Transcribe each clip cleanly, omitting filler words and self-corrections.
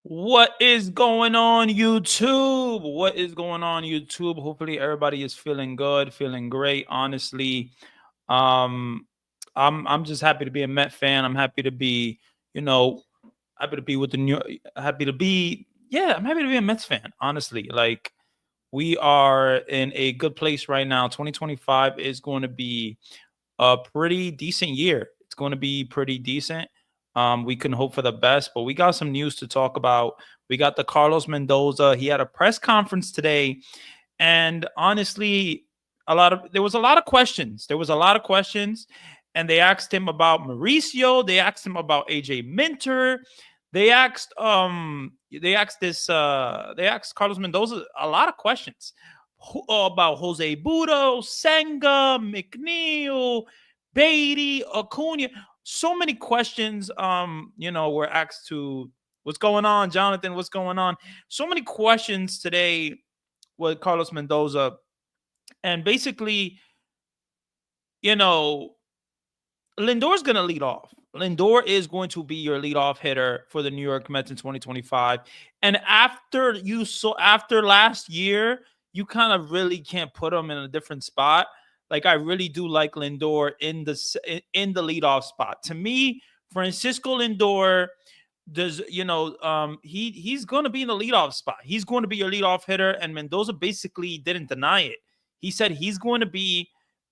What is going on, YouTube? What is going on, YouTube? Hopefully, everybody is feeling good, feeling great. Honestly, um, I'm just happy to be a Met fan. I'm happy to be, you know, happy to be with the new. Happy to be, yeah. I'm happy to be a Mets fan. Honestly, like we are in a good place right now. 2025 is going to be a pretty decent year. It's going to be pretty decent. We can hope for the best, but we got some news to talk about. We got the Carlos Mendoza. He had a press conference today, and honestly, there was a lot of questions. There was a lot of questions, and they asked him about Mauricio. They asked him about AJ Minter. They asked Carlos Mendoza a lot of questions about Jose Budo, Senga, McNeil, Beatty, Acuna. So many questions, were asked to what's going on, Jonathan, what's going on? So many questions today with Carlos Mendoza. And basically, you know, Lindor's going to lead off. Lindor is going to be your leadoff hitter for the New York Mets in 2025. And after last year, you kind of really can't put him in a different spot. Like I really do like Lindor in the leadoff spot. To me, Francisco Lindor does he's going to be in the leadoff spot. He's going to be your leadoff hitter, and Mendoza basically didn't deny it. He said he's going to be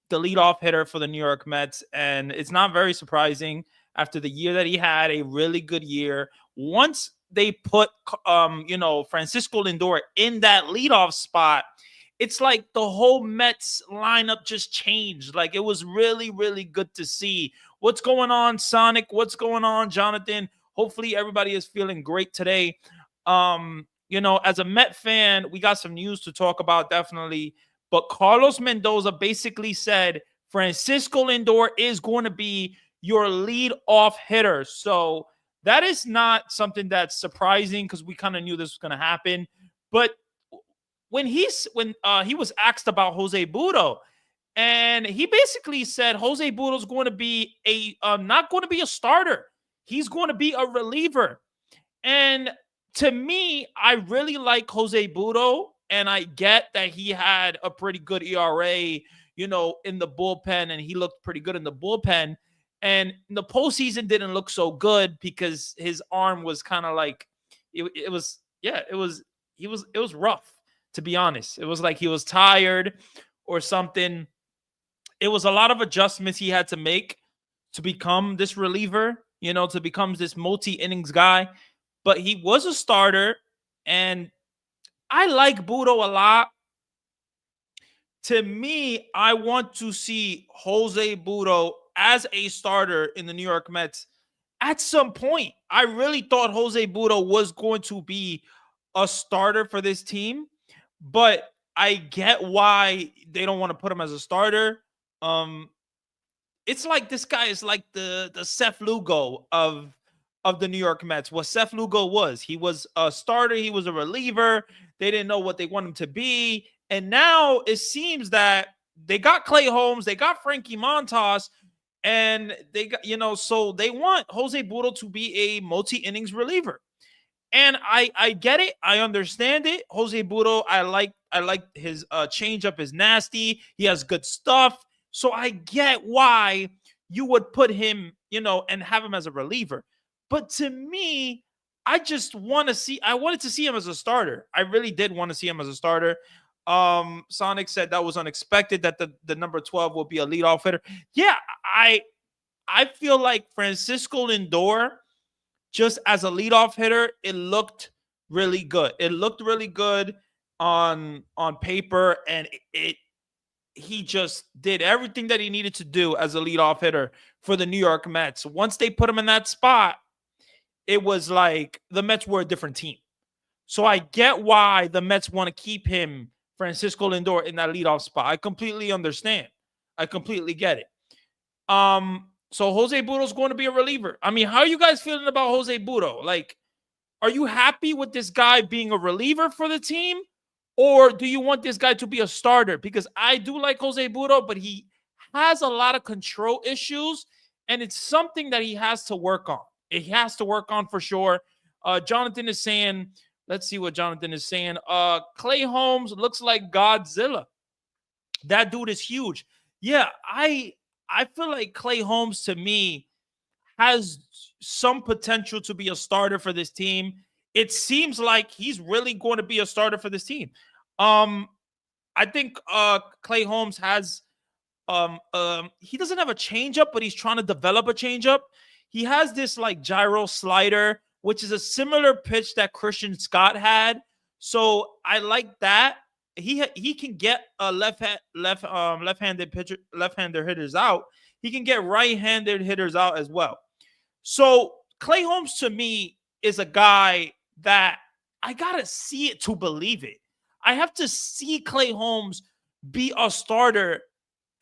the leadoff hitter for the New York Mets, and it's not very surprising after the year that he had, a really good year. Once they put Francisco Lindor in that leadoff spot, it's like the whole Mets lineup just changed. Like it was really, really good to see. What's going on, Sonic? What's going on, Jonathan? Hopefully everybody is feeling great today. As a Met fan, we got some news to talk about, definitely. But Carlos Mendoza basically said Francisco Lindor is going to be your lead off hitter. So that is not something that's surprising because we kind of knew this was going to happen. But when he was asked about Jose Budo, and he basically said Jose Budo is going to be not going to be a starter. He's going to be a reliever. And to me, I really like Jose Budo, and I get that he had a pretty good ERA, in the bullpen, and he looked pretty good in the bullpen. And the postseason didn't look so good because his arm was kind of like it was rough, to be honest. It was like he was tired or something. It was a lot of adjustments he had to make to become this reliever, to become this multi-innings guy. But he was a starter, and I like Budo a lot. To me, I want to see Jose Budo as a starter in the New York Mets at some point. I really thought Jose Budo was going to be a starter for this team, but I get why they don't want to put him as a starter. It's like this guy is like the Seth Lugo of the New York Mets. What Seth Lugo was. He was a starter, he was a reliever. They didn't know what they want him to be. And now it seems that they got Clay Holmes, they got Frankie Montas, and they got, so they want Jose Budo to be a multi-innings reliever. And I get it. I understand it. Jose Budo, I like his changeup is nasty. He has good stuff. So I get why you would put him, and have him as a reliever. But to me, I wanted to see him as a starter. I really did want to see him as a starter. Sonic said that was unexpected that the number 12 will be a leadoff hitter. Yeah, I feel like Francisco Lindor, just as a leadoff hitter, it looked really good. It looked really good on paper, and he just did everything that he needed to do as a leadoff hitter for the New York Mets. Once they put him in that spot, it was like the Mets were a different team. So I get why the Mets want to keep him, Francisco Lindor, in that leadoff spot. I completely understand. I completely get it. So Jose Budo is going to be a reliever. I mean, how are you guys feeling about Jose Budo? Like, are you happy with this guy being a reliever for the team? Or do you want this guy to be a starter? Because I do like Jose Budo, but he has a lot of control issues, and it's something that he has to work on. He has to work on for sure. Jonathan is saying, let's see what Jonathan is saying. Clay Holmes looks like Godzilla. That dude is huge. Yeah, I feel like Clay Holmes to me has some potential to be a starter for this team. It seems like he's really going to be a starter for this team. Um, I think Clay Holmes has he doesn't have a changeup, but he's trying to develop a changeup. He has this like gyro slider, which is a similar pitch that Christian Scott had. So I like that. He can get a left-handed pitcher, left-hander hitters out. He can get right-handed hitters out as well. So Clay Holmes to me is a guy that I gotta see it to believe it. I have to see Clay Holmes be a starter,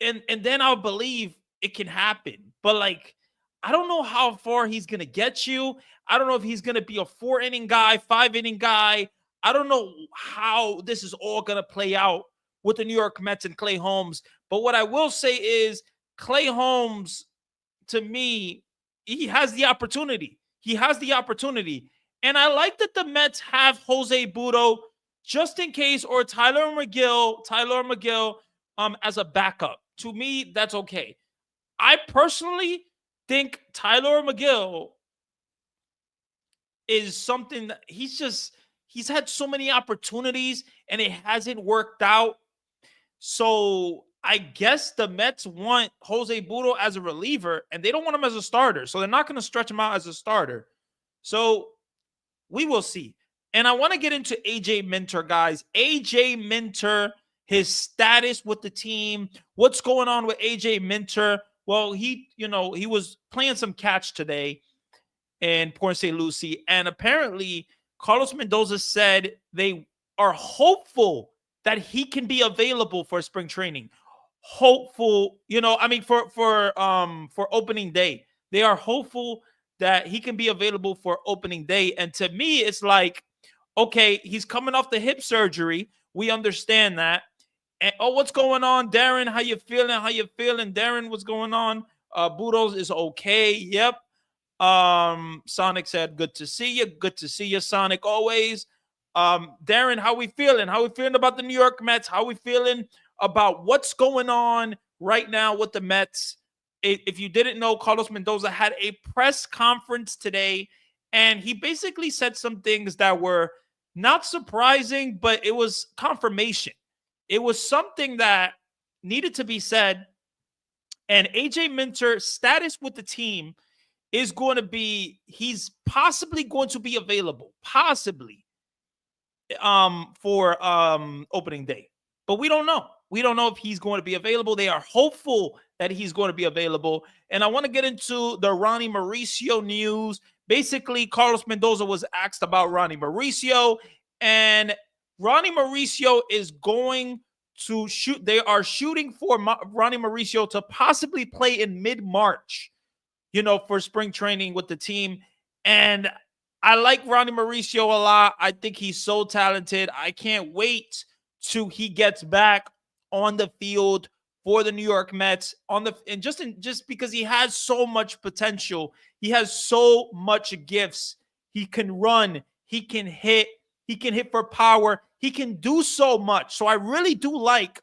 and then I'll believe it can happen. But like, I don't know how far he's gonna get you. I don't know if he's gonna be a 4 inning guy, 5 inning guy. I don't know how this is all gonna play out with the New York Mets and Clay Holmes. But what I will say is Clay Holmes, to me, he has the opportunity. He has the opportunity. And I like that the Mets have Jose Butto just in case, or Tyler McGill as a backup. To me, that's okay. I personally think Tyler McGill is something that he's had so many opportunities and it hasn't worked out. So I guess the Mets want Jose Butto as a reliever and they don't want him as a starter. So they're not going to stretch him out as a starter. So we will see. And I want to get into AJ Minter, guys. AJ Minter, his status with the team. What's going on with AJ Minter? Well, he was playing some catch today in Port St. Lucie. And apparently, Carlos Mendoza said they are hopeful that he can be available for spring training. Hopeful, for opening day. They are hopeful that he can be available for opening day. And to me, it's like, okay, he's coming off the hip surgery. We understand that. And what's going on, Darren? How you feeling? Darren, what's going on? Budos is okay. Yep. Sonic said, good to see you. Good to see you, Sonic, always. Darren, how we feeling? How we feeling about the New York Mets? How we feeling about what's going on right now with the Mets? If you didn't know, Carlos Mendoza had a press conference today, and he basically said some things that were not surprising, but it was confirmation. It was something that needed to be said. And AJ Minter's status with the team is going to be, he's possibly going to be available, possibly, for opening day. But we don't know. We don't know if he's going to be available. They are hopeful that he's going to be available. And I want to get into the Ronnie Mauricio news. Basically, Carlos Mendoza was asked about Ronnie Mauricio, and Ronnie Mauricio is going to shoot. They are shooting for Ronnie Mauricio to possibly play in mid-March, for spring training with the team. And I like Ronnie Mauricio a lot. I think he's so talented. I can't wait till he gets back on the field for the New York Mets just because he has so much potential. He has so much gifts. He can run, he can hit for power. He can do so much. So I really do like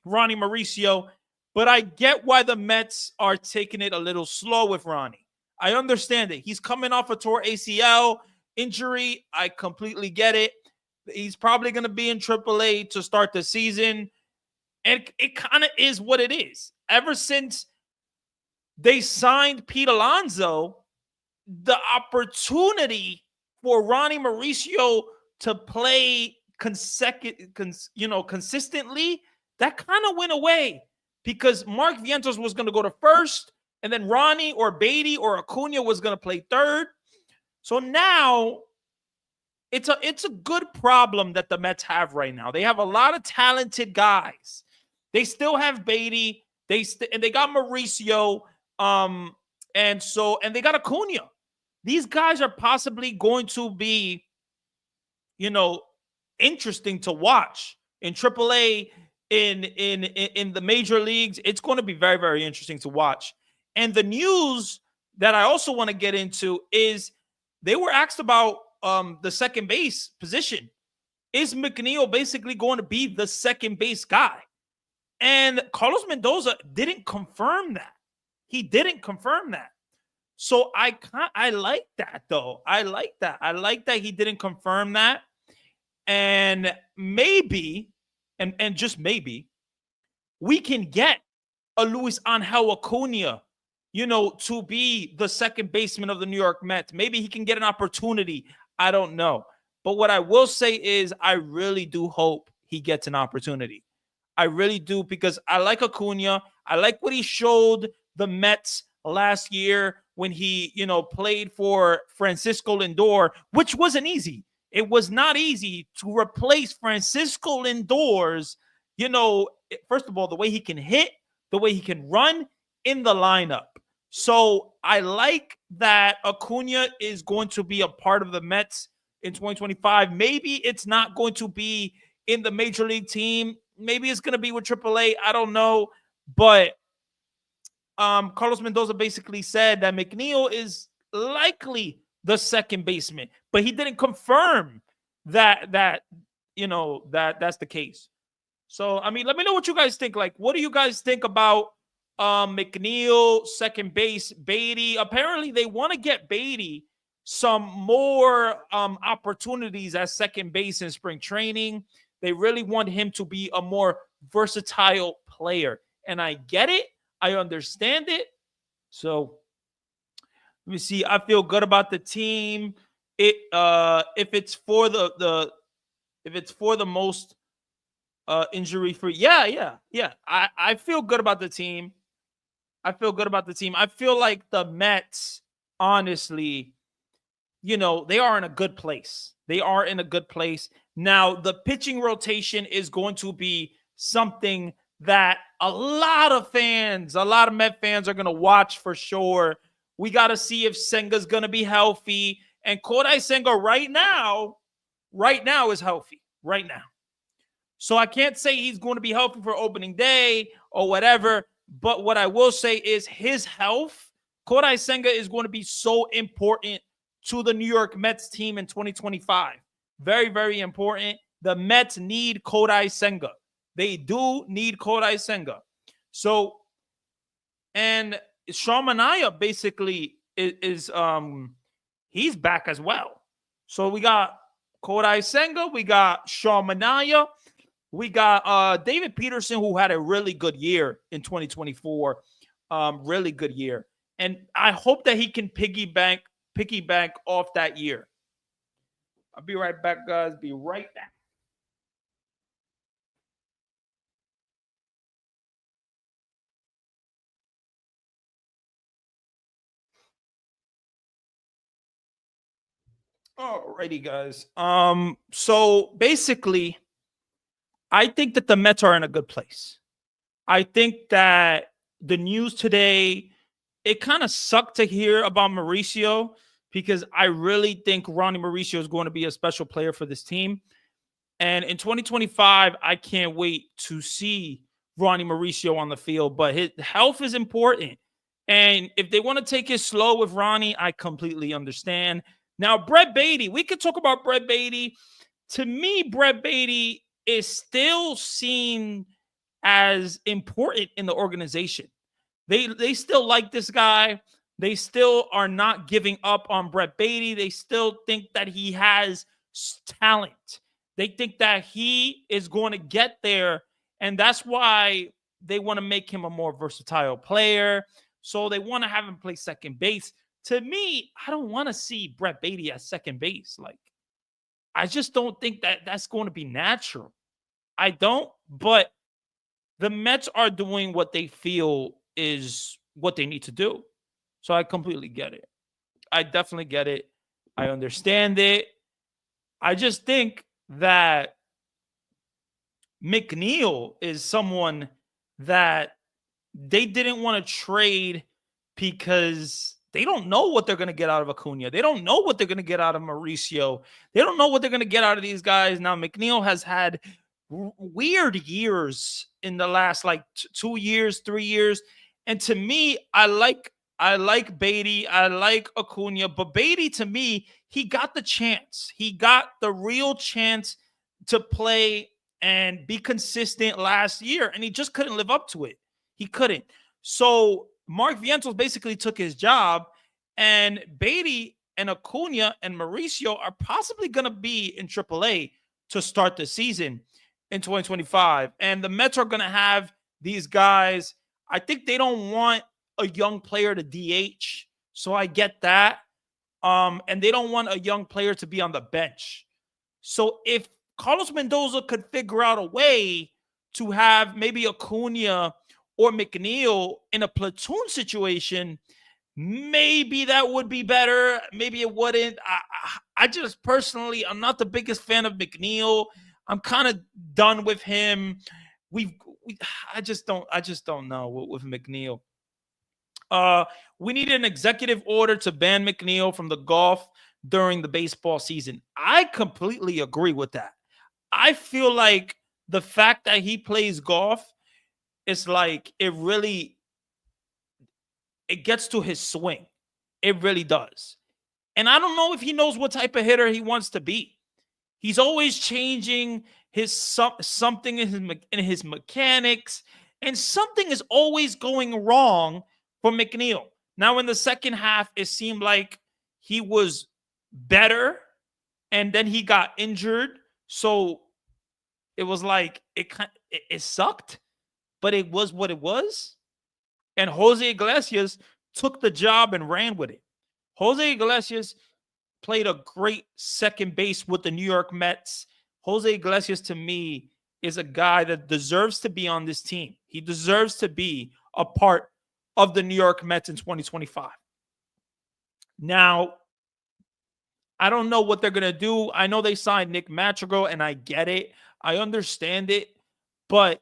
Ronnie Mauricio, but I get why the Mets are taking it a little slow with Ronnie. I understand it. He's coming off a torn ACL injury. I completely get it. He's probably going to be in AAA to start the season. And it kind of is what it is. Ever since they signed Pete Alonso, the opportunity for Ronnie Mauricio to play consistently, that kind of went away because Mark Vientos was going to go to first, and then Ronnie or Beatty or Acuna was going to play third. So now it's a good problem that the Mets have right now. They have a lot of talented guys. They still have Beatty. They got Mauricio. And they got Acuna. These guys are possibly going to be, interesting to watch in AAA, in the major leagues. It's going to be very, very interesting to watch. And the news that I also want to get into is they were asked about the second base position. Is McNeil basically going to be the second base guy? And Carlos Mendoza didn't confirm that. He didn't confirm that. So I like that though. I like that. I like that he didn't confirm that. And maybe, and just maybe, we can get a Luis Angel Acuna, to be the second baseman of the New York Mets. Maybe he can get an opportunity. I don't know. But what I will say is I really do hope he gets an opportunity. I really do, because I like Acuna. I like what he showed the Mets last year when he, played for Francisco Lindor, which wasn't easy. It was not easy to replace Francisco Lindor's, first of all, the way he can hit, the way he can run in the lineup. So I like that Acuna is going to be a part of the Mets in 2025. Maybe it's not going to be in the major league team. Maybe it's going to be with AAA. I don't know. But Carlos Mendoza basically said that McNeil is likely the second baseman, but he didn't confirm that that's the case. So, I mean, let me know what you guys think. Like, what do you guys think about McNeil, second base, Beatty? Apparently, they want to get Beatty some more opportunities at second base in spring training. They really want him to be a more versatile player. And I get it. I understand it. So let me see. I feel good about the team. If it's for the most injury free. Yeah. I feel good about the team. I feel like the Mets, honestly, they are in a good place. Now, the pitching rotation is going to be something that a lot of Met fans are going to watch for sure. We got to see if Senga's going to be healthy. And Kodai Senga right now is healthy. Right now. So I can't say he's going to be healthy for opening day or whatever. But what I will say is his health, Kodai Senga, is going to be so important to the New York Mets team in 2025. Very, very important. The Mets need Kodai Senga. They do need Kodai Senga. So, and Sean Manaea basically is he's back as well. So we got Kodai Senga, we got Sean Manaea, we got David Peterson, who had a really good year in 2024. Really good year. And I hope that he can piggyback off that year. I'll be right back, guys. Be right back. Alrighty, guys. So basically, I think that the Mets are in a good place. I think that the news today, it kind of sucked to hear about Mauricio, because I really think Ronnie Mauricio is going to be a special player for this team. And in 2025, I can't wait to see Ronnie Mauricio on the field, but his health is important. And if they want to take it slow with Ronnie, I completely understand. Now, Brett Baty, we could talk about Brett Baty. To me, Brett Baty is still seen as important in the organization. They still like this guy. They still are not giving up on Brett Baty. They still think that he has talent. They think that he is going to get there, and that's why they want to make him a more versatile player. So they want to have him play second base. To me, I don't want to see Brett Baty at second base. Like, I just don't think that that's going to be natural. I don't, but the Mets are doing what they feel is what they need to do. So I completely get it. I definitely get it. I understand it. I just think that McNeil is someone that they didn't want to trade because they don't know what they're going to get out of Acuna. They don't know what they're going to get out of Mauricio. They don't know what they're going to get out of these guys. Now, McNeil has had weird years in the last 2 years, 3 years. And to me, I like I like Beatty. I like Acuna, but Beatty to me, he got the chance. He got the real chance to play and be consistent last year, and he just couldn't live up to it. He couldn't. So Mark Vientos basically took his job, and Beatty and Acuna and Mauricio are possibly going to be in AAA to start the season in 2025. And the Mets are going to have these guys. I think they don't want a young player to DH. So I get that. And they don't want a young player to be on the bench. So if Carlos Mendoza could figure out a way to have maybe Acuna or McNeil in a platoon situation, maybe that would be better. Maybe it wouldn't. I just personally, I'm not the biggest fan of McNeil. I'm kind of done with him. We, I just don't know with McNeil. We need an executive order to ban McNeil from the golf during the baseball season. I completely agree with that. I feel like the fact that he plays golf is like it gets to his swing. It really does. And I don't know if he knows what type of hitter he wants to be. He's always changing his something in his mechanics, and something is always going wrong for McNeil. Now, in the second half, it seemed like he was better, and then he got injured. So it was like it sucked, but it was what it was. And Jose Iglesias took the job and ran with it. Jose Iglesias played a great second base with the New York Mets. Jose Iglesias, to me, is a guy that deserves to be on this team. He deserves to be a part of the New York Mets in 2025. Now, I don't know what they're going to do. I know they signed Nick Madrigal, and I get it. I understand it. But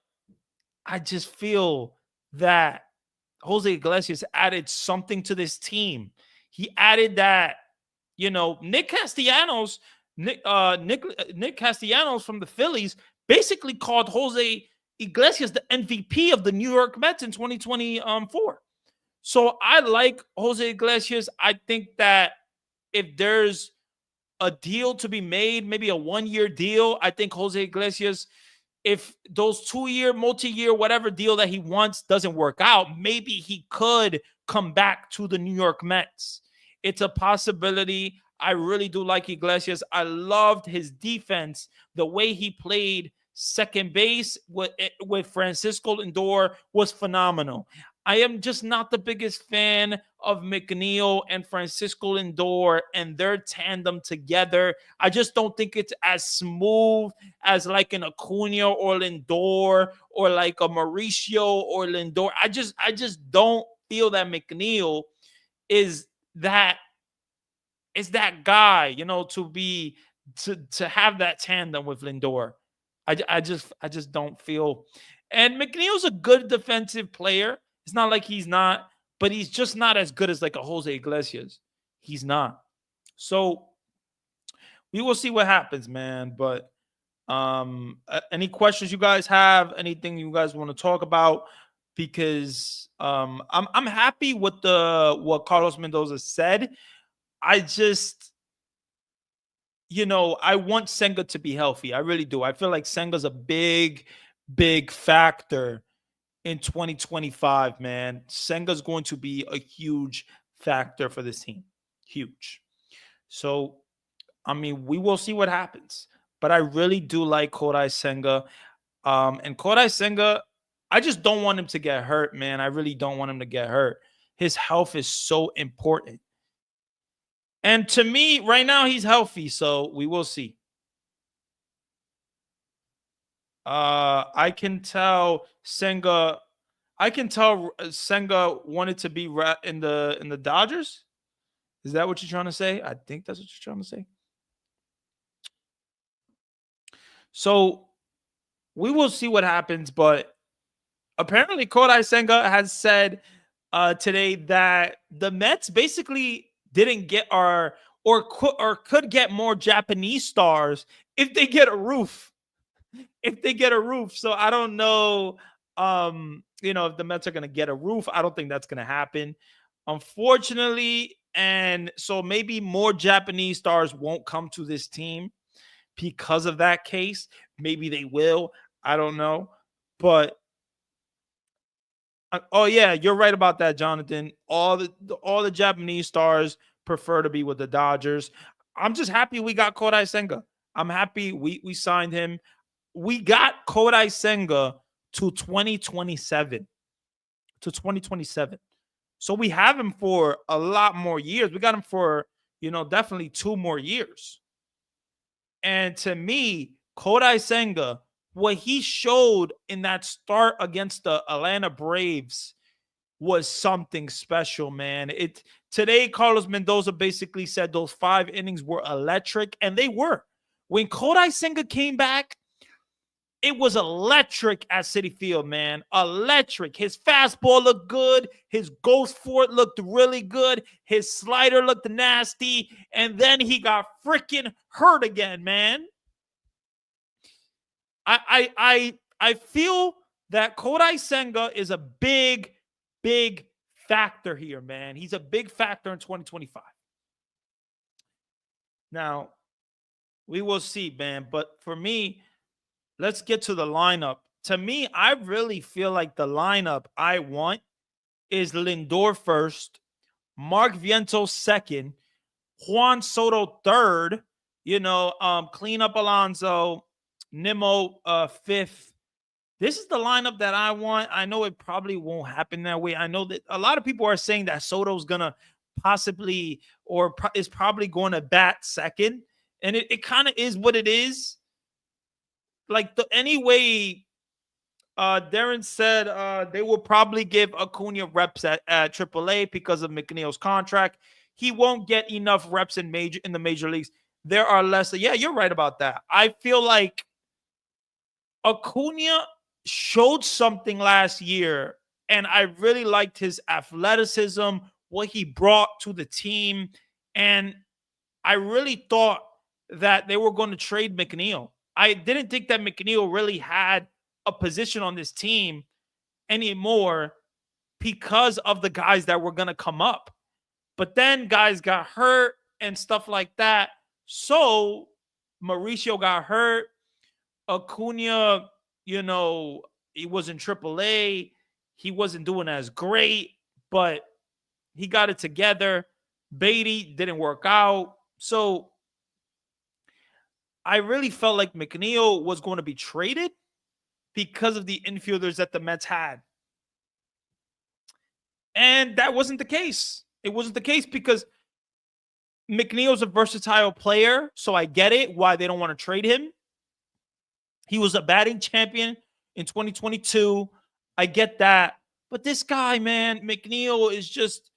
I just feel that Jose Iglesias added something to this team. He added that, Nick Castellanos, Nick Castellanos from the Phillies basically called Jose Iglesias the MVP of the New York Mets in 2024. So I like Jose Iglesias. I think that if there's a deal to be made, maybe a 1-year deal, I think Jose Iglesias, if those 2-year, multi-year, whatever deal that he wants doesn't work out, maybe he could come back to the New York Mets. It's a possibility. I really do like Iglesias. I loved his defense, the way he played second base with Francisco Lindor was phenomenal. I am just not the biggest fan of McNeil and Francisco Lindor and their tandem together. I just don't think it's as smooth as like an Acuna or Lindor or like a Mauricio or Lindor. I just don't feel that McNeil is that guy, to have that tandem with Lindor. I just don't feel. And McNeil's a good defensive player. It's not like he's not, but he's just not as good as like a Jose Iglesias. He's not. So we will see what happens, man. But any questions you guys have? Anything you guys want to talk about? Because I'm happy with what Carlos Mendoza said. I just, I want Senga to be healthy. I really do. I feel like Senga's a big, big factor in 2025, man. Senga's going to be a huge factor for this team. Huge. So, I mean, we will see what happens. But I really do like Kodai Senga. And Kodai Senga, I just don't want him to get hurt, man. I really don't want him to get hurt. His health is so important. And to me, right now, he's healthy. So we will see. I can tell Senga wanted to be in the Dodgers. Is that what you're trying to say? I think that's what you're trying to say. So we will see what happens, but apparently Kodai Senga has said today that the Mets basically didn't get or could get more Japanese stars if they get a roof. So I don't know, if the Mets are going to get a roof. I don't think that's going to happen. Unfortunately, and so maybe more Japanese stars won't come to this team because of that case. Maybe they will. I don't know. But oh yeah, you're right about that, Jonathan. All the Japanese stars prefer to be with the Dodgers. I'm just happy we got Kodai Senga. I'm happy we signed him. We got Kodai Senga to 2027. To 2027. So we have him for a lot more years. We got him for, definitely 2 more years. And to me, Kodai Senga, what he showed in that start against the Atlanta Braves was something special, man. It today, Carlos Mendoza basically said those 5 innings were electric, and they were. When Kodai Senga came back, it was electric at Citi Field, man. Electric. His fastball looked good. His ghost fort looked really good. His slider looked nasty. And then he got freaking hurt again, man. I feel that Kodai Senga is a big, big factor here, man. He's a big factor in 2025. Now, we will see, man. But for me, let's get to the lineup. To me, I really feel like the lineup I want is Lindor first, Mark Vientos second, Juan Soto third, clean up Alonso, Nimmo fifth. This is the lineup that I want. I know it probably won't happen that way. I know that a lot of people are saying that Soto's gonna possibly or is probably going to bat second, and it kind of is what it is. Like anyway, Darren said they will probably give Acuna reps at AAA because of McNeil's contract. He won't get enough reps in the major leagues. There are less. Yeah, you're right about that. I feel like Acuna showed something last year, and I really liked his athleticism, what he brought to the team, and I really thought that they were going to trade McNeil. I didn't think that McNeil really had a position on this team anymore because of the guys that were going to come up. But then guys got hurt and stuff like that. So Mauricio got hurt. Acuna, he was in AAA. He wasn't doing as great, but he got it together. Beatty didn't work out. So I really felt like McNeil was going to be traded because of the infielders that the Mets had. And that wasn't the case. It wasn't the case because McNeil's a versatile player, so I get it why they don't want to trade him. He was a batting champion in 2022. I get that. But this guy, man, McNeil is just,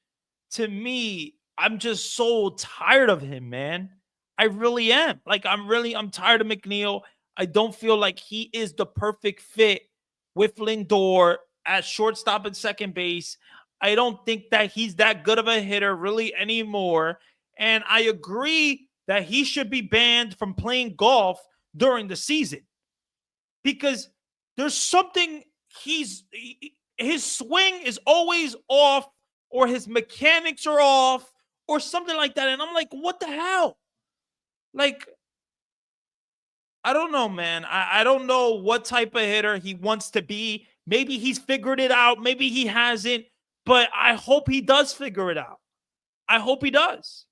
to me, I'm just so tired of him, man. I really am. Like, I'm tired of McNeil. I don't feel like he is the perfect fit with Lindor at shortstop and second base. I don't think that he's that good of a hitter really anymore. And I agree that he should be banned from playing golf during the season because there's something his swing is always off or his mechanics are off or something like that. And I'm like, what the hell? Like, I don't know, man. I don't know what type of hitter he wants to be. Maybe he's figured it out. Maybe he hasn't. But I hope he does figure it out. I hope he does.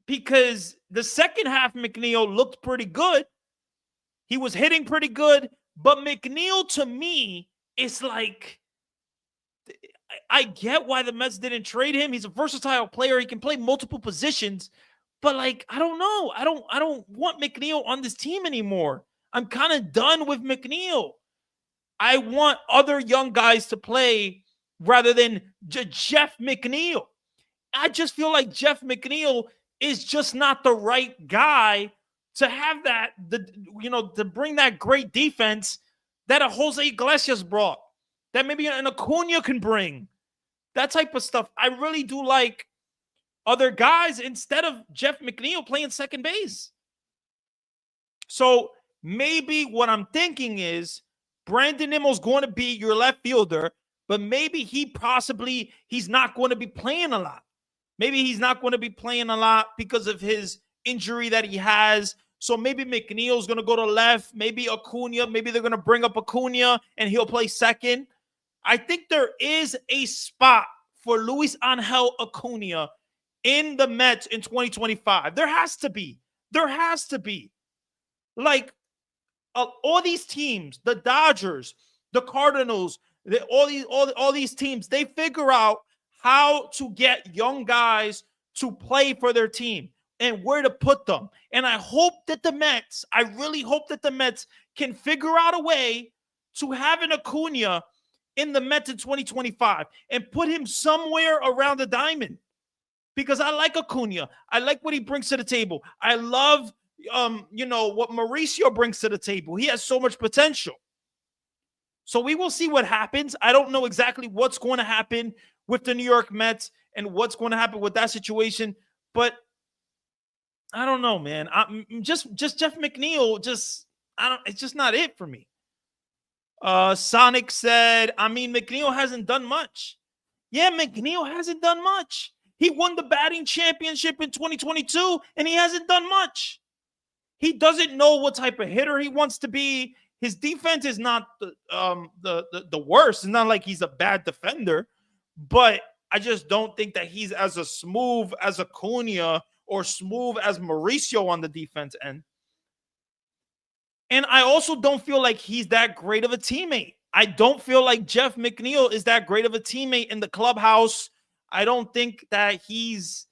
Because the second half, McNeil looked pretty good. He was hitting pretty good. But McNeil, to me, is like, I get why the Mets didn't trade him. He's a versatile player. He can play multiple positions. But like, I don't know. I don't want McNeil on this team anymore. I'm kind of done with McNeil. I want other young guys to play rather than Jeff McNeil. I just feel like Jeff McNeil is just not the right guy to have to bring that great defense that a Jose Iglesias brought, that maybe an Acuna can bring. That type of stuff. I really do like other guys instead of Jeff McNeil playing second base. So maybe what I'm thinking is Brandon Nimmo's going to be your left fielder. but maybe he's not going to be playing a lot. Maybe he's not going to be playing a lot because of his injury that he has. So maybe McNeil's going to go to left. Maybe Acuna. Maybe they're going to bring up Acuna and he'll play second. I think there is a spot for Luis Angel Acuna in the Mets in 2025. There has to be. There has to be. Like all these teams, the Dodgers, the Cardinals, all these teams, they figure out how to get young guys to play for their team and where to put them. And I really hope that the Mets can figure out a way to have an Acuna in the Mets in 2025 and put him somewhere around the diamond. Because I like Acuna. I like what he brings to the table. I love, what Mauricio brings to the table. He has so much potential. So we will see what happens. I don't know exactly what's going to happen with the New York Mets and what's going to happen with that situation. But I don't know, man. Just Jeff McNeil, it's just not it for me. Sonic said, McNeil hasn't done much. Yeah, McNeil hasn't done much. He won the batting championship in 2022, and he hasn't done much. He doesn't know what type of hitter he wants to be. His defense is not the worst. It's not like he's a bad defender, but I just don't think that he's as smooth as Acuna or smooth as Mauricio on the defense end. And I also don't feel like he's that great of a teammate. I don't feel like Jeff McNeil is that great of a teammate in the clubhouse. I don't think that he's,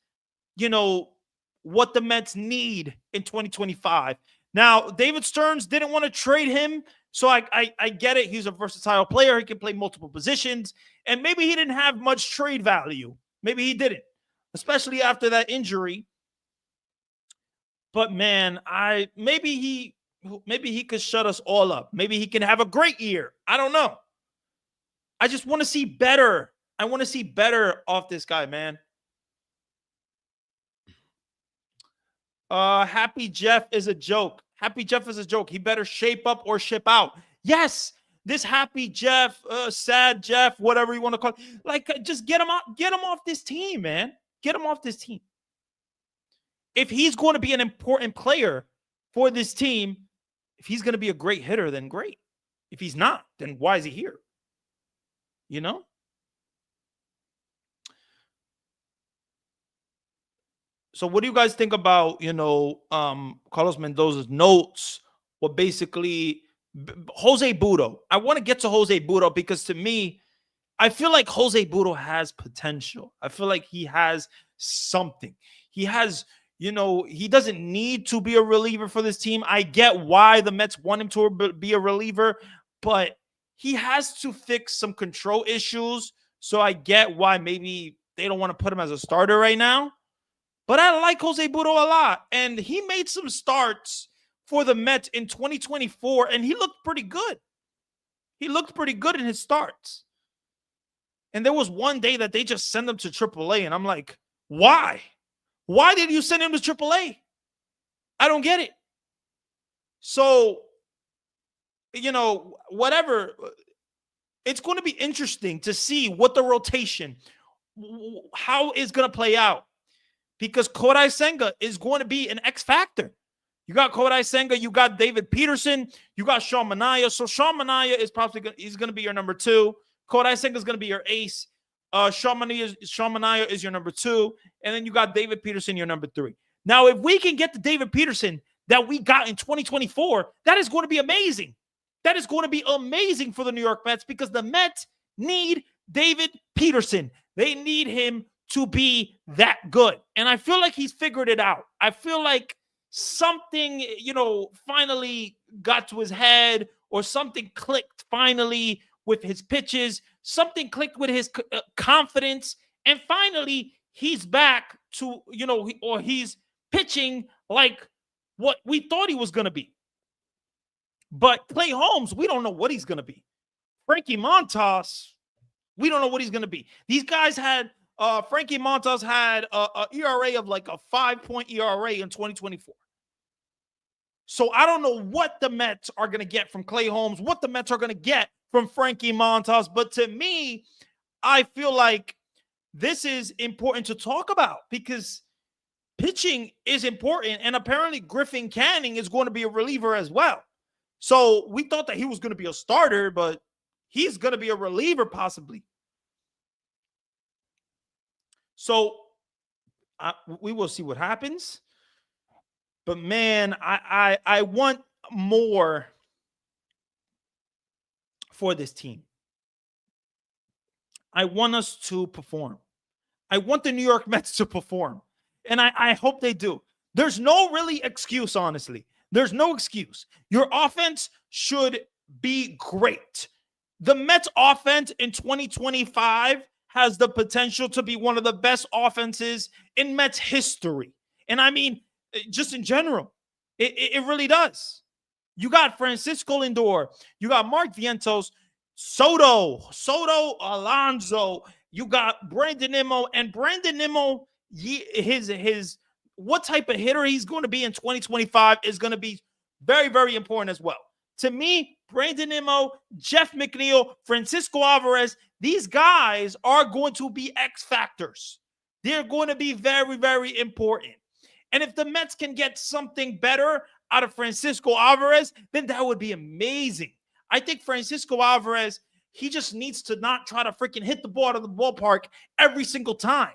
what the Mets need in 2025. Now, David Stearns didn't want to trade him, so I get it. He's a versatile player. He can play multiple positions, and maybe he didn't have much trade value. Maybe he didn't, especially after that injury. But, man, maybe he could shut us all up. Maybe he can have a great year. I don't know. I just want to see better. I want to see better off this guy, man. Happy Jeff is a joke. Happy Jeff is a joke. He better shape up or ship out. Yes, this Happy Jeff, sad Jeff, whatever you want to call it. Like, just get him off this team, man. Get him off this team. If he's going to be an important player for this team, if he's going to be a great hitter, then great. If he's not, then why is he here? So what do you guys think about, Carlos Mendoza's notes? Or basically, Jose Butto. I want to get to Jose Butto because to me, I feel like Jose Butto has potential. I feel like he has something. He has, he doesn't need to be a reliever for this team. I get why the Mets want him to be a reliever, but he has to fix some control issues. So I get why maybe they don't want to put him as a starter right now. But I like Jose Butto a lot. And he made some starts for the Mets in 2024, and he looked pretty good. He looked pretty good in his starts. And there was one day that they just sent him to AAA, and I'm like, why? Why did you send him to AAA? I don't get it. So, whatever. It's going to be interesting to see what the rotation, how it's going to play out. Because Kodai Senga is going to be an X factor. You got Kodai Senga, you got David Peterson, you got Sean Manaea. So Sean Manaea is probably he's going to be your number 2. Kodai Senga is going to be your ace. Sean Manaea is your number 2, and then you got David Peterson, your number 3. Now, if we can get the David Peterson that we got in 2024, that is going to be amazing. That is going to be amazing for the New York Mets because the Mets need David Peterson. They need him to be that good. And I feel like he's figured it out. I feel like something, finally got to his head or something clicked finally with his pitches. Something clicked with his confidence. And finally, he's back to, or he's pitching like what we thought he was going to be. But Clay Holmes, we don't know what he's going to be. Frankie Montas, we don't know what he's going to be. These guys had Frankie Montas had a ERA of like a 5-point ERA in 2024. So I don't know what the Mets are going to get from Clay Holmes, what the Mets are going to get from Frankie Montas. But to me, I feel like this is important to talk about because pitching is important. And apparently Griffin Canning is going to be a reliever as well. So we thought that he was going to be a starter, but he's going to be a reliever possibly. So we will see what happens. But man, I want more for this team. I want us to perform. I want the New York Mets to perform. And I hope they do. There's no really excuse, honestly. There's no excuse. Your offense should be great. The Mets offense in 2025 has the potential to be one of the best offenses in Mets history. And I mean, just in general, it really does. You got Francisco Lindor. You got Mark Vientos, Soto, Alonso. You got Brandon Nimmo. And Brandon Nimmo, his what type of hitter he's going to be in 2025 is going to be very, very important as well. To me, Brandon Nimmo, Jeff McNeil, Francisco Alvarez, these guys are going to be X factors. They're going to be very, very important. And if the Mets can get something better out of Francisco Alvarez, then that would be amazing. I think Francisco Alvarez, he just needs to not try to freaking hit the ball out of the ballpark every single time.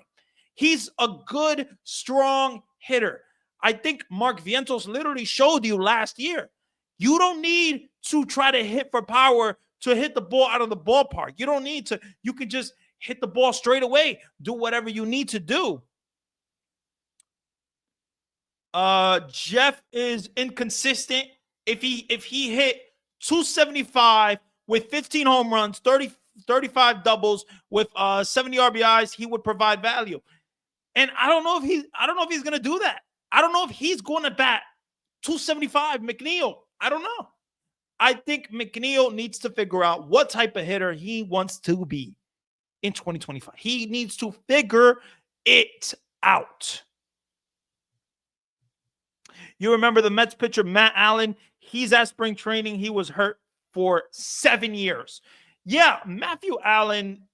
He's a good, strong hitter. I think Mark Vientos literally showed you last year. You don't need to try to hit for power to hit the ball out of the ballpark. You don't need to. You can just hit the ball straight away. Do whatever you need to do. Jeff is inconsistent. If he hit 275 with 15 home runs, 35 doubles with 70 RBIs, he would provide value. And I don't know if he's going to do that. I don't know if he's going to bat 275 McNeil. I don't know. I think McNeil needs to figure out what type of hitter he wants to be in 2025. He needs to figure it out. You remember the Mets pitcher, Matt Allen? He's at spring training. He was hurt for 7 years. Yeah, Matthew Allen,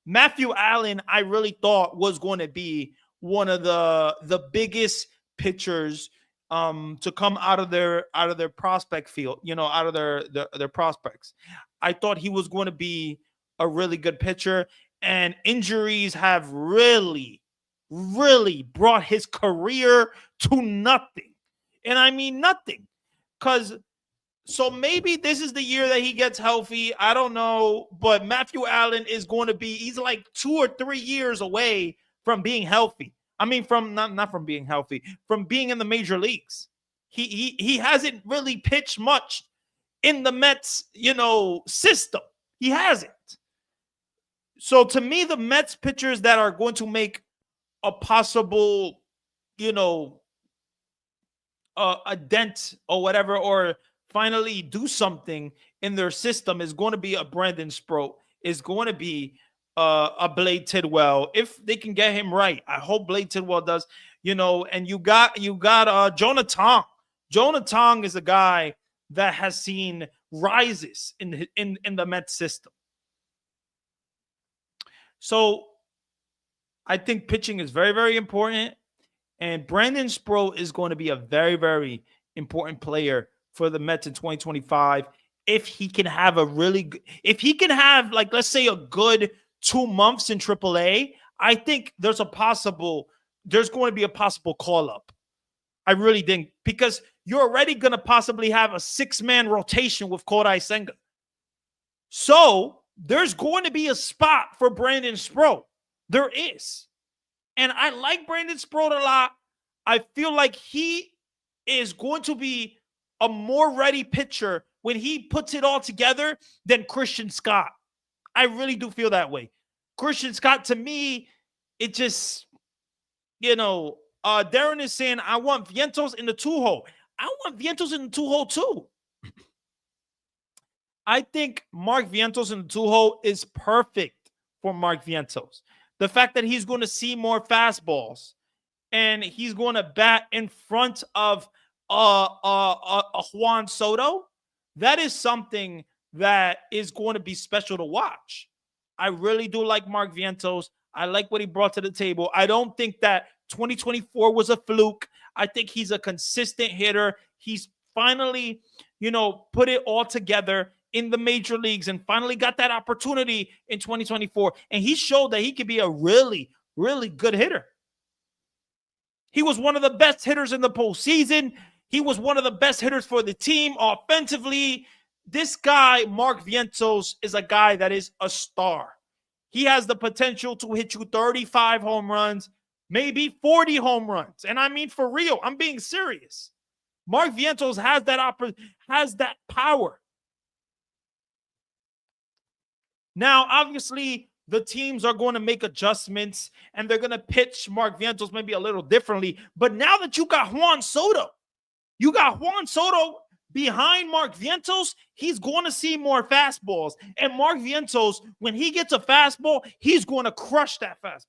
I really thought was going to be one of the biggest pitchers to come out of their prospect field, out of their prospects. I thought he was going to be a really good pitcher, and injuries have really brought his career to nothing. And I mean nothing. So maybe this is the year that he gets healthy. I don't know. But Matthew Allen is going to he's like 2 or 3 years away from being healthy. I mean, from not from being healthy, from being in the major leagues. He hasn't really pitched much in the Mets, system. He hasn't. So to me, the Mets pitchers that are going to make a possible, a dent or whatever, or finally do something in their system is going to be a Brandon Sproat, is going to be a Blade Tidwell. If they can get him right, I hope Blade Tidwell does, and you got Jonah Tong. Jonah Tong is a guy that has seen rises in the Mets system. So I think pitching is very, very important. And Brandon Sproat is going to be a very, very important player for the Mets in 2025. If he can have like, let's say a good 2 months in AAA, I think there's going to be a possible call up. I really think, because you're already going to possibly have a 6-man rotation with Kodai Senga. So there's going to be a spot for Brandon Sproat. There is. And I like Brandon Sproat a lot. I feel like he is going to be a more ready pitcher when he puts it all together than Christian Scott. I really do feel that way. Christian Scott, to me, it just, Darren is saying, I want Vientos in the 2-hole. I want Vientos in the 2-hole too. I think Mark Vientos in the 2-hole is perfect for Mark Vientos. The fact that he's going to see more fastballs and he's going to bat in front of Juan Soto, that is something that is going to be special to watch. I really do like Mark Vientos. I like what he brought to the table. I don't think that 2024 was a fluke. I think he's a consistent hitter. He's finally, put it all together in the major leagues and finally got that opportunity in 2024. And he showed that he could be a really, really good hitter. He was one of the best hitters in the postseason. He was one of the best hitters for the team offensively. This guy, Mark Vientos, is a guy that is a star. He has the potential to hit you 35 home runs, maybe 40 home runs. And I mean, for real, I'm being serious. Mark Vientos has that power. Now, obviously, the teams are going to make adjustments and they're going to pitch Mark Vientos maybe a little differently. But now that you got Juan Soto behind Mark Vientos, he's going to see more fastballs. And Mark Vientos, when he gets a fastball, he's going to crush that fastball.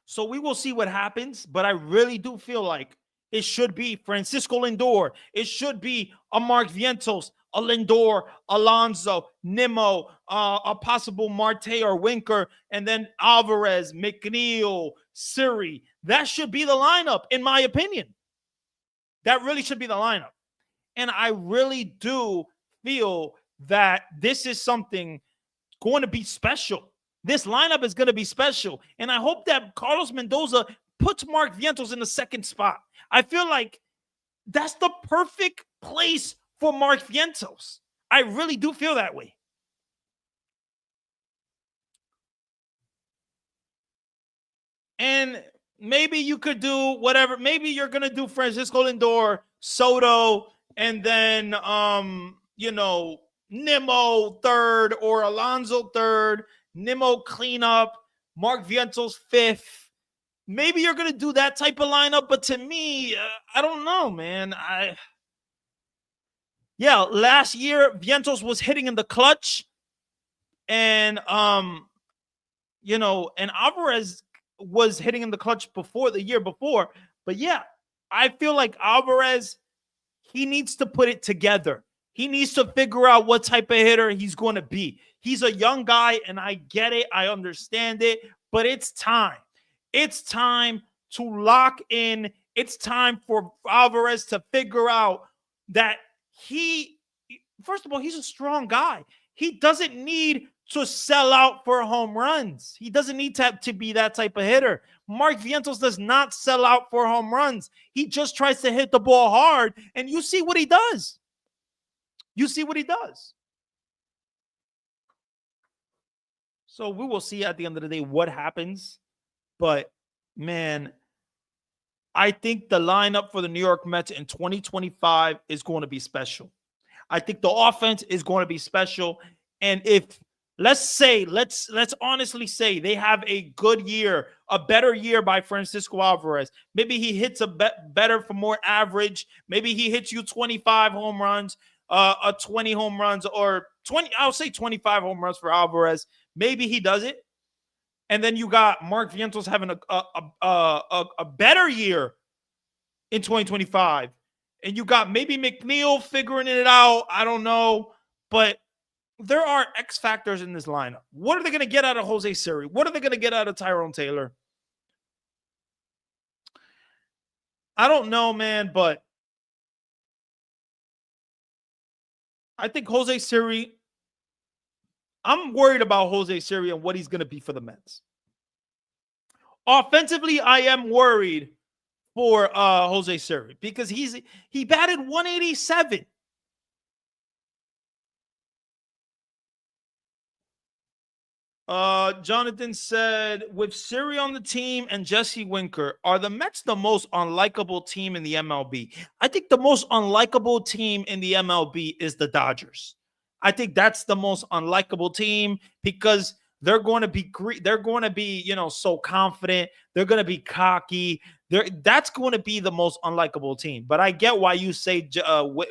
So we will see what happens, but I really do feel like it should be Francisco Lindor. It should be a Mark Vientos, a Lindor, Alonso, Nimmo, a possible Marte or Winker, and then Alvarez, McNeil, Siri. That should be the lineup, in my opinion. That really should be the lineup. And I really do feel that this is something going to be special. This lineup is going to be special. And I hope that Carlos Mendoza puts Mark Vientos in the second spot. I feel like that's the perfect place for Mark Vientos. I really do feel that way. And maybe you could do whatever. Maybe you're going to do Francisco Lindor, Soto, and then, Nimmo third or Alonso third, Nimmo cleanup, Mark Vientos fifth. Maybe you're going to do that type of lineup, but to me, I don't know, man. Last year, Vientos was hitting in the clutch, and, and Alvarez was hitting in the clutch before the year before. But yeah, I feel like Alvarez, he needs to put it together. He needs to figure out what type of hitter he's going to be. He's a young guy, and I get it. I understand it, but it's time. It's time to lock in. It's time for Alvarez to figure out that first of all, he's a strong guy. He doesn't need to sell out for home runs. He doesn't need to be that type of hitter. Mark Vientos does not sell out for home runs. He just tries to hit the ball hard, and you see what he does. So we will see at the end of the day what happens. But, man, I think the lineup for the New York Mets in 2025 is going to be special. I think the offense is going to be special. And if, let's honestly say they have a good year, a better year by Francisco Alvarez. Maybe he hits better for more average. Maybe he hits you 25 home runs, 20 home runs, or 20. I'll say 25 home runs for Alvarez. Maybe he does it. And then you got Mark Vientos having a better year in 2025. And you got maybe McNeil figuring it out. I don't know. But there are X factors in this lineup. What are they going to get out of Jose Siri? What are they going to get out of Tyrone Taylor? I don't know, man, but I think Jose Siri, I'm worried about Jose Siri and what he's going to be for the Mets. Offensively, I am worried for Jose Siri because he batted 187. Jonathan said, with Siri on the team and Jesse Winker, are the Mets the most unlikable team in the MLB? I think the most unlikable team in the MLB is the Dodgers. I think that's the most unlikable team because they're going to be so confident. They're going to be cocky. That's going to be the most unlikable team. But I get why you say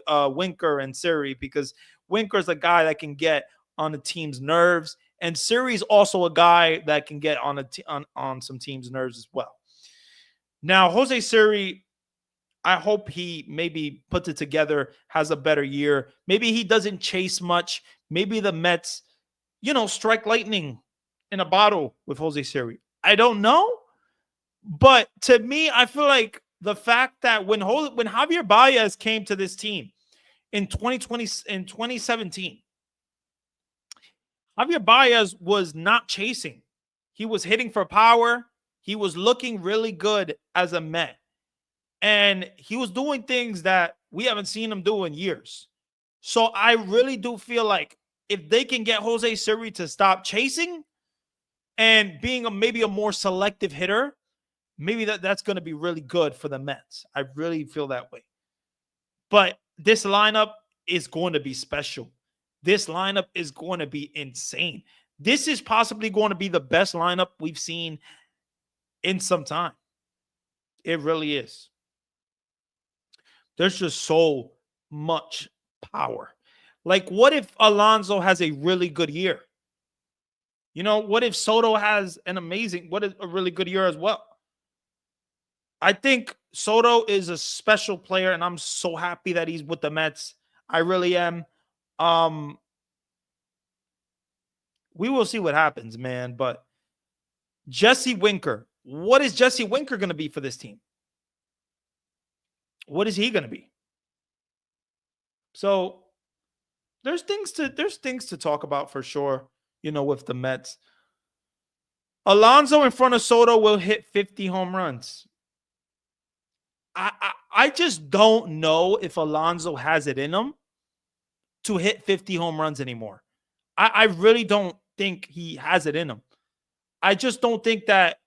Winker and Siri, because Winker's a guy that can get on the team's nerves. And Siri's also a guy that can get on some teams' nerves as well. Now, Jose Siri, I hope he maybe puts it together, has a better year. Maybe he doesn't chase much. Maybe the Mets, strike lightning in a bottle with Jose Siri. I don't know. But to me, I feel like the fact that when Javier Baez came to this team in 2020 in 2017, Javier Baez was not chasing. He was hitting for power. He was looking really good as a Met. And he was doing things that we haven't seen him do in years. So I really do feel like if they can get Jose Siri to stop chasing and being maybe a more selective hitter, maybe that's going to be really good for the Mets. I really feel that way. But this lineup is going to be special. This lineup is going to be insane. This is possibly going to be the best lineup we've seen in some time. It really is. There's just so much power. Like, what if Alonso has a really good year? What if Soto has a really good year as well? I think Soto is a special player, and I'm so happy that he's with the Mets. I really am. We will see what happens, man. But Jesse Winker, what is Jesse Winker going to be for this team? What is he going to be? So there's things to talk about for sure, with the Mets. Alonso in front of Soto will hit 50 home runs. I just don't know if Alonso has it in him to hit 50 home runs anymore. I really don't think he has it in him. I just don't think that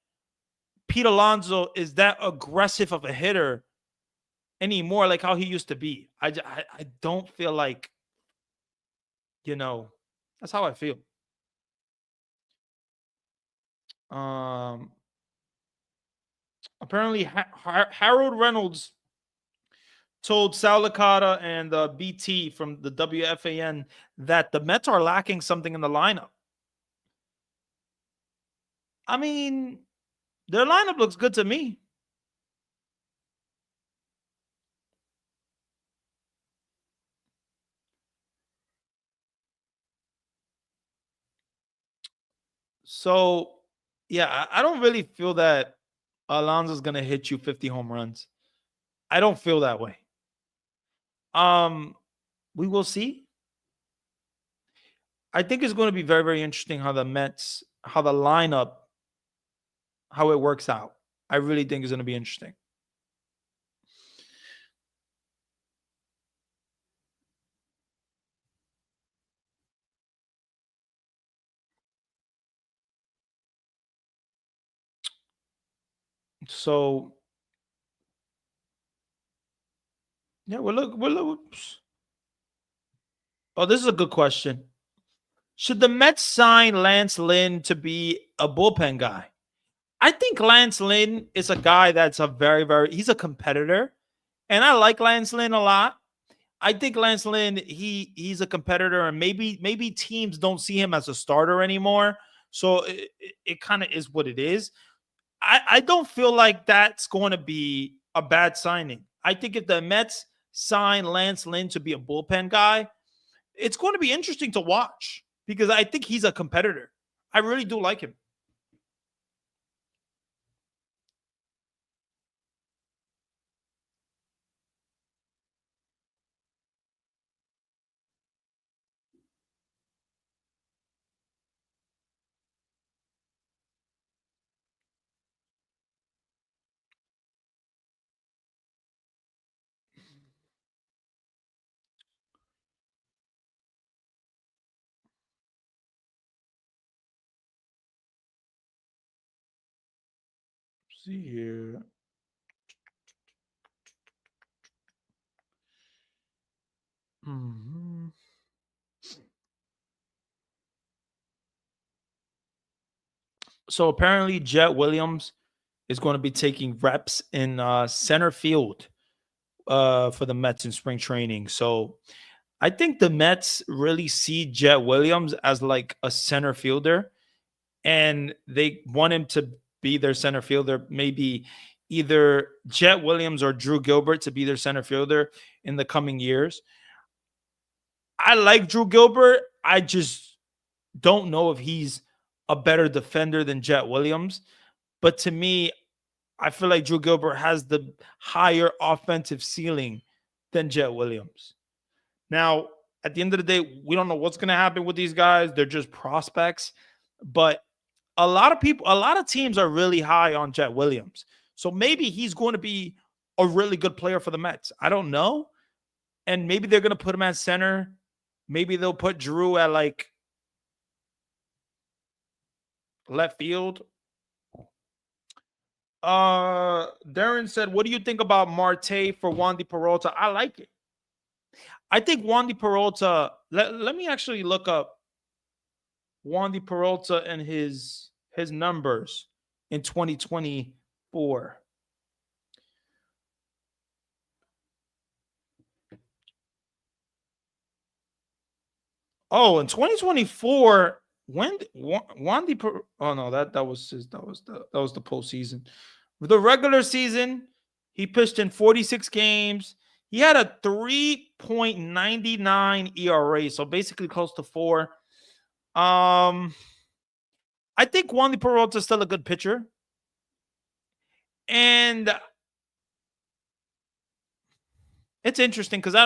Pete Alonso is that aggressive of a hitter anymore like how he used to be. I don't feel like, that's how I feel. Apparently Harold Reynolds told Sal Licata and BT from the WFAN that the Mets are lacking something in the lineup. I mean, their lineup looks good to me. So, yeah, I don't really feel that Alonso's going to hit you 50 home runs. I don't feel that way. We will see. I think it's going to be very, very interesting how the lineup, how it works out. I really think it's going to be interesting. So, yeah, oops. Oh, this is a good question. Should the Mets sign Lance Lynn to be a bullpen guy? I think Lance Lynn is a guy that's he's a competitor. And I like Lance Lynn a lot. I think Lance Lynn, he's a competitor, and maybe teams don't see him as a starter anymore. So it kind of is what it is. I don't feel like that's going to be a bad signing. I think if the Mets sign Lance Lynn to be a bullpen guy, it's going to be interesting to watch because I think he's a competitor. I really do like him. See here. Mm-hmm. So apparently, Jet Williams is going to be taking reps in center field for the Mets in spring training. So I think the Mets really see Jet Williams as like a center fielder, and they want him to be their center fielder. Maybe either Jet Williams or Drew Gilbert to be their center fielder in the coming years. I like Drew Gilbert. I just don't know if he's a better defender than Jet Williams. But to me, I feel like Drew Gilbert has the higher offensive ceiling than Jet Williams. Now, at the end of the day, we don't know what's going to happen with these guys. They're just prospects. But a lot of teams are really high on Jet Williams. So maybe he's going to be a really good player for the Mets. I don't know. And maybe they're going to put him at center. Maybe they'll put Drew at like left field. Darren said, what do you think about Marte for Wandy Peralta? I like it. I think Wandy Peralta, let me actually look up Wandy Peralta and his numbers in 2024. Oh, in 2024, when Wandy oh no, that was the postseason. The regular season, he pitched in 46 games. He had a 3.99 ERA, so basically close to 4. I think Wandy Peralta is still a good pitcher. And it's interesting because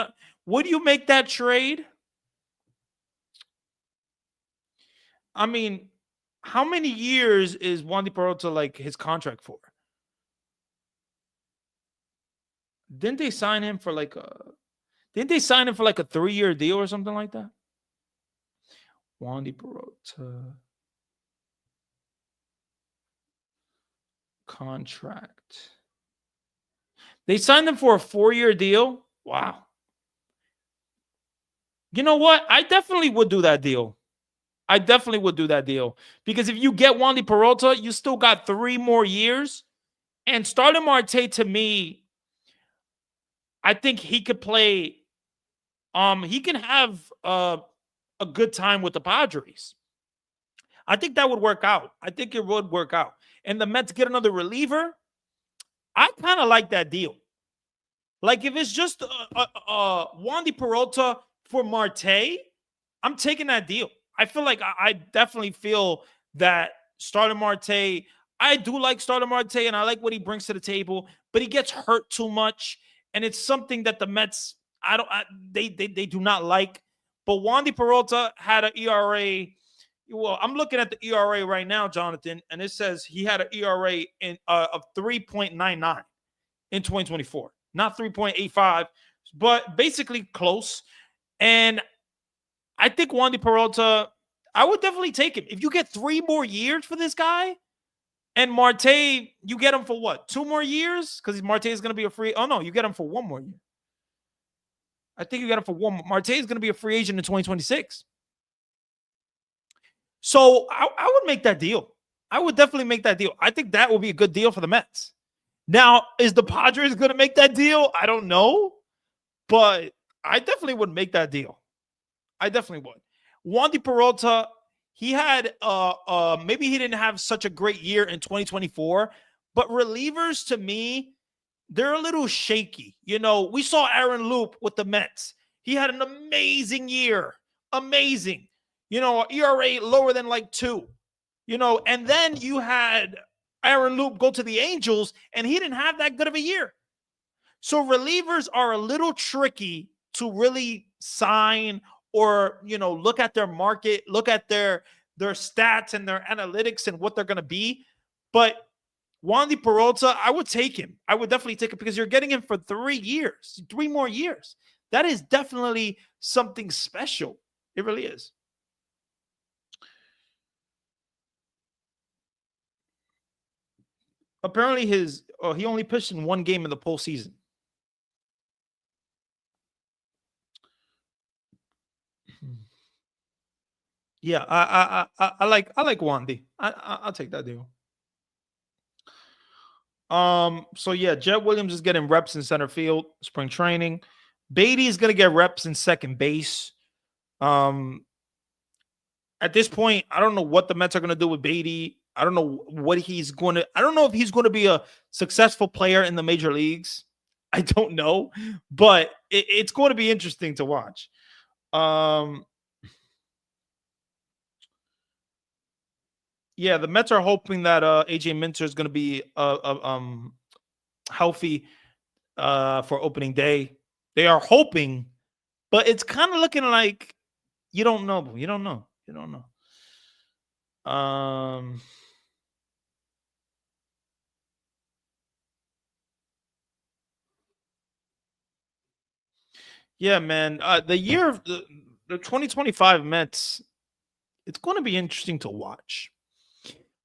would you make that trade? I mean, how many years is Wandy Peralta like his contract for? Didn't they sign him for like a 3-year deal or something like that? Wandy Peralta contract. They signed him for a 4-year deal. Wow. You know what? I definitely would do that deal. Because if you get Wandy Peralta, you still got 3 more years. And Starling Marte, to me, I think he could play. He can have a good time with the Padres. I think that would work out. I think it would work out. And the Mets get another reliever. I kind of like that deal. Like if it's just Wandy Peralta for Marte, I'm taking that deal. I feel like I definitely feel that Starling Marte. I do like Starling Marte, and I like what he brings to the table, but he gets hurt too much, and it's something that the Mets they do not like. But Wandy Peralta had an ERA. Well, I'm looking at the ERA right now, Jonathan, and it says he had an ERA of 3.99 in 2024, not 3.85, but basically close. And I think Wandy Peralta, I would definitely take him. If you get 3 more years for this guy, and Marte, you get him for what? 2 more years? Because Marte is going to be a free. Oh, no, you get him for 1 more year. I think you got him for 1 more. Marte is going to be a free agent in 2026. So I would make that deal. I would definitely make that deal. I think that would be a good deal for the Mets. Now, is the Padres going to make that deal? I don't know. But I definitely would make that deal. I definitely would. Wandy Peralta, he had maybe he didn't have such a great year in 2024, but relievers to me, they're a little shaky. You know, we saw Aaron Loop with the Mets. He had an amazing year. Amazing. You know, ERA lower than like 2. You know, and then you had Aaron Loop go to the Angels, and he didn't have that good of a year. So relievers are a little tricky to really sign or, you know, look at their market, look at their stats and their analytics and what they're going to be. But Wandy Peralta, I would take him. I would definitely take him because you're getting him for 3 years, 3 more years. That is definitely something special. It really is. Apparently he only pitched in 1 game in the postseason. Yeah, I like Wandy. I'll take that deal. So yeah, Jet Williams is getting reps in center field, spring training. Beatty is gonna get reps in second base. At this point, I don't know what the Mets are gonna do with Beatty. I don't know what he's going to. I don't know if he's going to be a successful player in the major leagues. I don't know, but it's going to be interesting to watch. Um, yeah, the Mets are hoping that AJ Minter is going to be healthy for opening day. They are hoping, but it's kind of looking like you don't know. You don't know. You don't know. Yeah, man. The year of the 2025 Mets, it's going to be interesting to watch.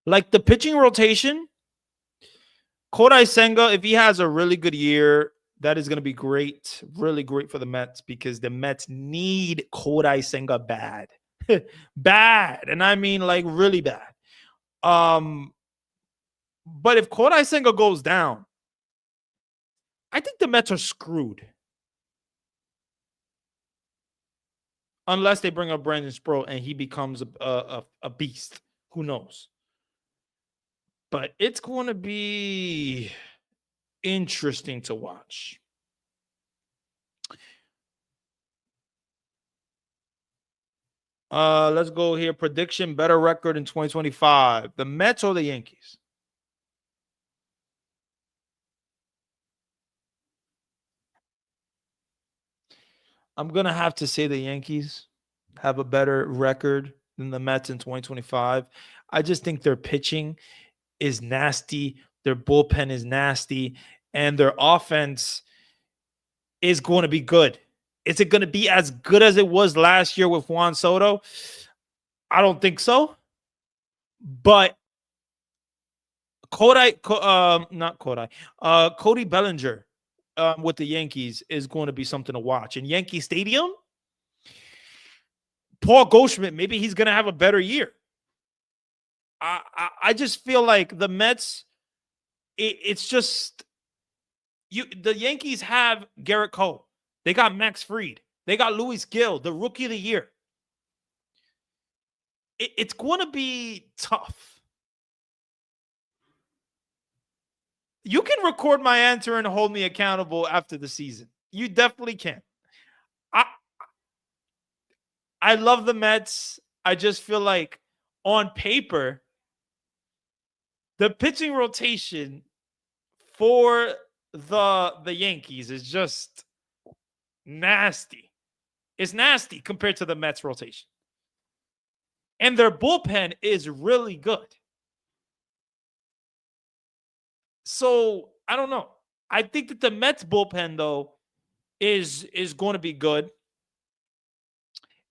Like the pitching rotation, Kodai Senga, if he has a really good year, that is going to be great, really great for the Mets because the Mets need Kodai Senga bad, bad, and I mean like really bad. Um, but if Kodai Senga goes down, I think the Mets are screwed unless they bring up Brandon Sproul and he becomes a beast. Who knows? But it's going to be interesting to watch. Let's go here. Prediction: better record in 2025, the Mets or the Yankees? I'm gonna have to say the Yankees have a better record than the Mets in 2025. I just think their pitching is nasty, their bullpen is nasty, and their offense is going to be good. Is it going to be as good as it was last year with Juan Soto? I don't think so. But not Kodai, Cody Bellinger with the Yankees is going to be something to watch. In Yankee Stadium, Paul Goldschmidt, maybe he's going to have a better year. I just feel like the Mets, it's just the Yankees have Garrett Cole. They got Max Fried. They got Luis Gill, the rookie of the year. It's going to be tough. You can record my answer and hold me accountable after the season. You definitely can. I I love the Mets. I just feel like on paper, the pitching rotation for the Yankees is just nasty. It's nasty compared to the Mets rotation. And their bullpen is really good. So I don't know. I think that the Mets bullpen though is going to be good.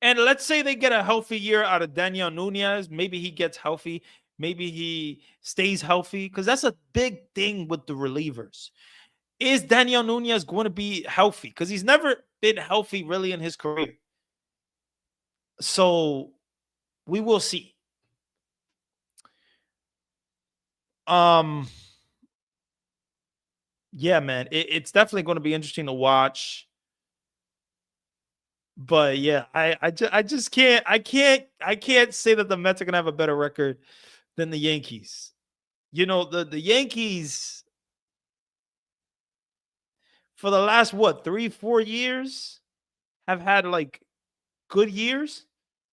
And let's say they get a healthy year out of Daniel Nunez. Maybe he gets healthy. Maybe he stays healthy because that's a big thing with the relievers. Is Daniel Nunez going to be healthy? Because he's never been healthy really in his career. So we will see. Um, yeah, man, it's definitely going to be interesting to watch. But yeah, I just can't say that the Mets are gonna have a better record than the Yankees. You know, the Yankees for the last what 3-4 years have had like good years,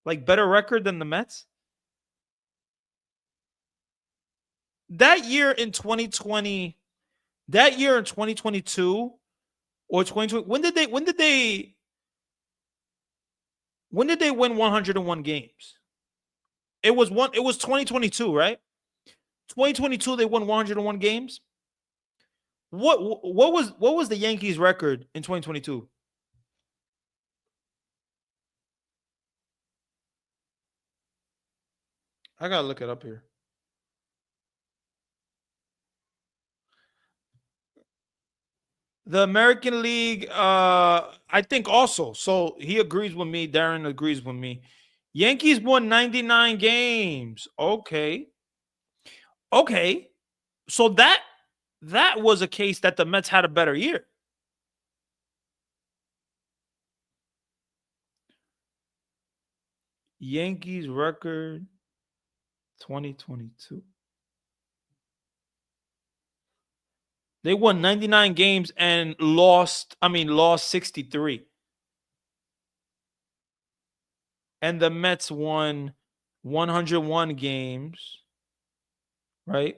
like better record than the Mets. That year in 2020, that year in 2022 or 2020, when did they win 101 games? It was 2022, right? 2022 they won 101 games. What was the Yankees record in 2022? I gotta look it up here. The American League, I think also. So he agrees with me. Darren agrees with me. Yankees won 99 games. Okay. Okay. So that was a case that the Mets had a better year. Yankees record 2022. They won 99 games and lost 63. And the Mets won 101 games, right?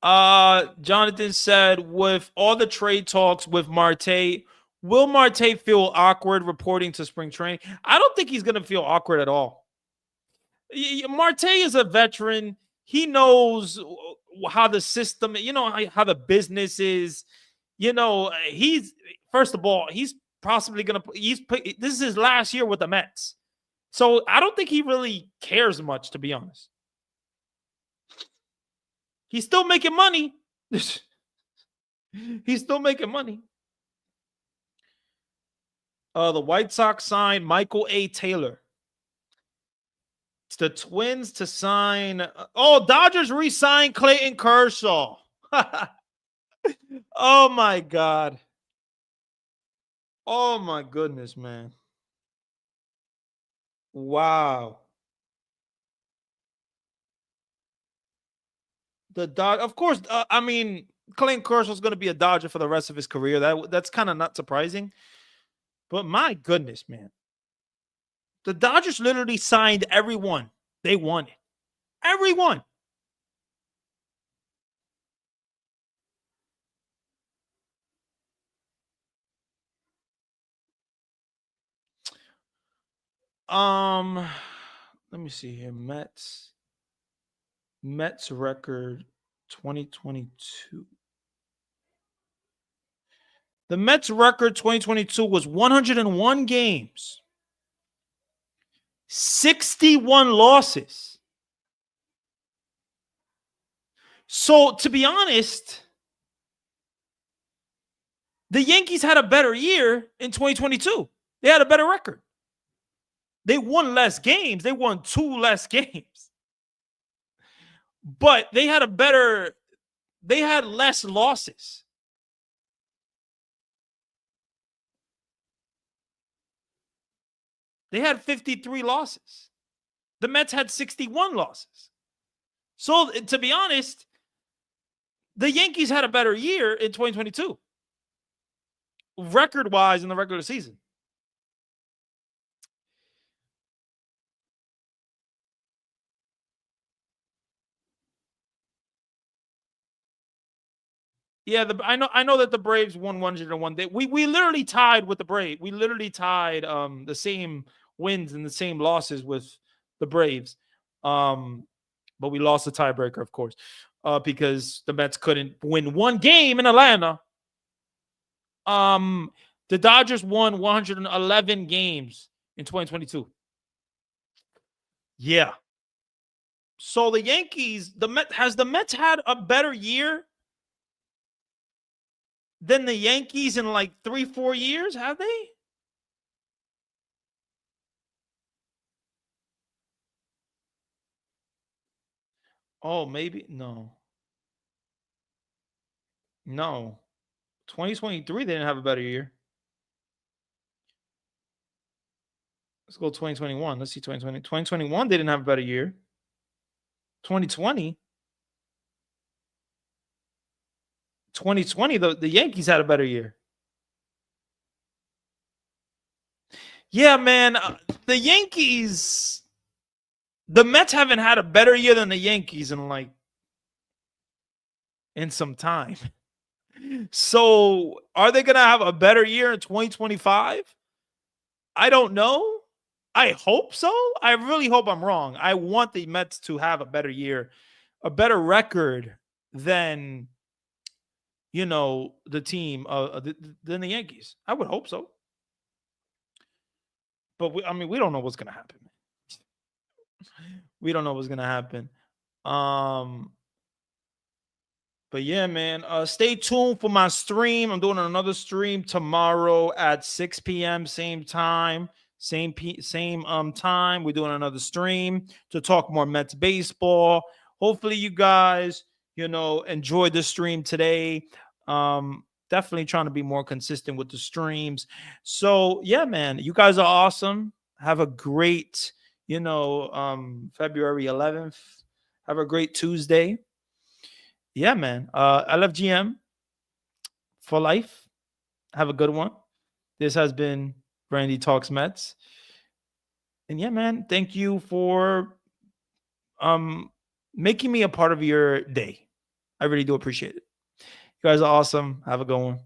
Jonathan said, with all the trade talks with Marte, will Marte feel awkward reporting to spring training? I don't think he's going to feel awkward at all. Marte is a veteran. He knows how the system, how the business is. He's first of all, he's possibly going to. This is his last year with the Mets, so I don't think he really cares much, to be honest. He's still making money. He's still making money. The White Sox signed Michael A. Taylor. It's the Twins to sign. Dodgers re-signed Clayton Kershaw. Oh my God. Oh my goodness, man. Wow. Of course. Clayton Kershaw is going to be a Dodger for the rest of his career. That's kind of not surprising. But my goodness, man. The Dodgers literally signed everyone they wanted. Everyone. Let me see here. Mets record 2022. The Mets record 2022 was 101 games, 61 losses. So, to be honest, the Yankees had a better year in 2022. They had a better record. They won less games. They won 2 less games. But they had less losses. They had 53 losses. The Mets had 61 losses. So, to be honest, the Yankees had a better year in 2022, record-wise in the regular season. Yeah, I know that the Braves won 101. We literally tied with the Braves. We literally tied the same wins and the same losses with the Braves. But we lost the tiebreaker, of course, because the Mets couldn't win one game in Atlanta. The Dodgers won 111 games in 2022. Yeah. So the Yankees, the Mets had a better year than the Yankees in like 3-4 years? Have they? Oh, maybe no. 2023 they didn't have a better year. Let's go 2021. Let's see 2020. 2021 they didn't have a better year. 2020 the Yankees had a better year. Yeah, man, the Yankees, the Mets haven't had a better year than the Yankees in some time. So, are they going to have a better year in 2025? I don't know. I hope so. I really hope I'm wrong. I want the Mets to have a better year, a better record than the team than the Yankees. I would hope so. But we don't know what's going to happen. We don't know what's going to happen. But yeah, man, stay tuned for my stream. I'm doing another stream tomorrow at 6 p.m. same time. Same time. We're doing another stream to talk more Mets baseball. Hopefully you guys, enjoyed the stream today. Definitely trying to be more consistent with the streams. So yeah, man, you guys are awesome. Have a great, February 11th. Have a great Tuesday. Yeah, man. I love GM for life. Have a good one. This has been Randy Talks Mets. And yeah, man, thank you for um making me a part of your day. I really do appreciate it. You guys are awesome. Have a good one.